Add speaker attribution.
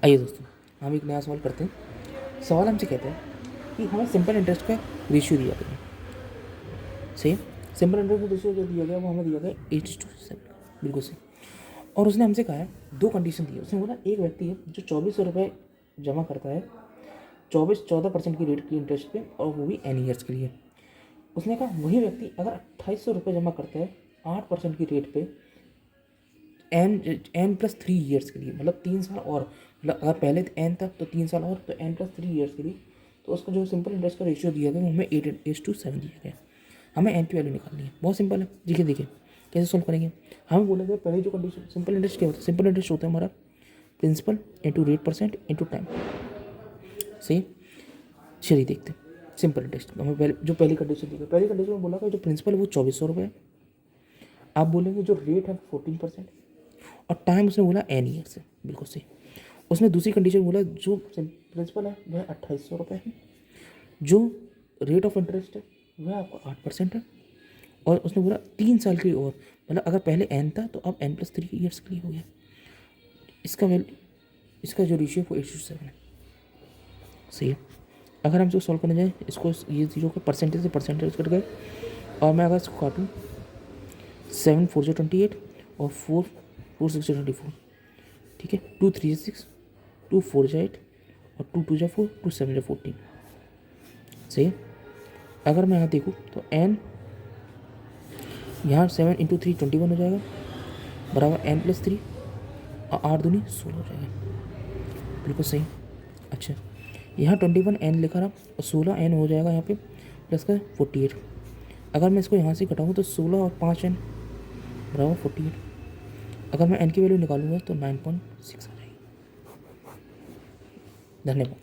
Speaker 1: आइए दोस्तों, हम एक नया सवाल करते हैं। सवाल हमसे कहता है कि हमें सिंपल इंटरेस्ट का रेशियो दिया गया है। सही, सिंपल इंटरेस्ट का रेशियो जो दिया गया वो हमें दिया गया 8:7, बिल्कुल सही। और उसने हमसे कहा है, दो कंडीशन दी है। उसने बोला एक व्यक्ति है जो 2400 रुपये जमा करता है 14% की रेट की इंटरेस्ट पे, और वो भी एन ईयर्स के लिए। उसने कहा वही व्यक्ति अगर 2800 रुपये जमा करता है 8% की रेट पे n+3 ईयर्स के लिए, मतलब 3 साल और, मतलब अगर पहले n था तो 3 साल और, तो n+3 ईयर्स के लिए, तो उसका जो सिंपल इंटरेस्ट का रेशियो दिया गया वो हमें 8:7 दिया गया। हमें n की वैल्यू निकालनी है। बहुत सिंपल है। देखिए कैसे सोल्व करेंगे। हमें बोला गया पहले जो कंडीशन, सिंपल इंटरेस्ट क्या होता है? सिंपल इंटरेस्ट होता है हमारा principal into rate percent into time. सही, चलिए देखते हैं सिंपल इंटरेस्ट। हमें पहली कंडीशन दी गई, पहली कंडीशन में बोला गया जो प्रिंसिपल है वो 2400 रुपये है। आप बोलेंगे जो रेट है 14%, और टाइम उसने बोला n ईयर्स है, बिल्कुल सही। उसने दूसरी कंडीशन बोला जो प्रिंसिपल है वह 2800 रुपये है, जो रेट ऑफ इंटरेस्ट है वह आपका 8% है, और उसने बोला 3 साल के लिए और, मतलब अगर पहले n था तो अब n+3 ईयर्स के लिए हो गया। इसका जो रेशियो है वो 8:7 है। सही है। अगर हम इसको सॉल्व करने जाएँ, इसको ये जीरो के परसेंटेज से परसेंटेज कट गए, और मैं अगर इसको काटूँ 7 4 28 और 4 4 6 24, ठीक है, 2 3 6, 2 4 8 और 2 2 4, 2 7 14। सही है। अगर मैं यहाँ देखूँ तो n यहाँ 7 × 3 21 हो जाएगा, बराबर n+3, और 8 दूनी 16 हो जाएगा, बिल्कुल सही। अच्छा, यहाँ 21 n लिखा रहा और 16 n हो जाएगा यहाँ पे, प्लस का 48। अगर मैं इसको यहाँ से घटाऊँ तो 16 और 5 n बराबर 48। अगर मैं n की वैल्यू निकालूंगा तो 9.6 आ जाएगी। धन्यवाद।